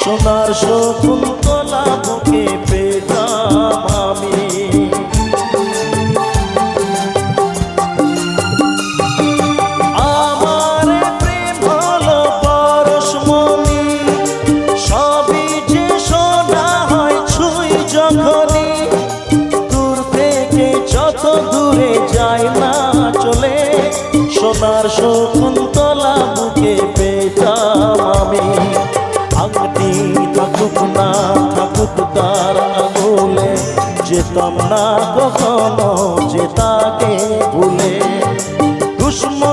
সোনার শকুন্তলা বুকে পেতাম আমি। আমার প্রেম হলো পরশমণি, সবই যে সোনা হয় ছুঁই যখনই। দূর থেকে যত দূরে যায় না চলে, সোনার শকুন্তলা বুকে পেতাম আমি। আংটি থাকুক না থাকুক তার আঙুলে, যেতাম না কখনো যে তাকে ভুলে। দুশ্মন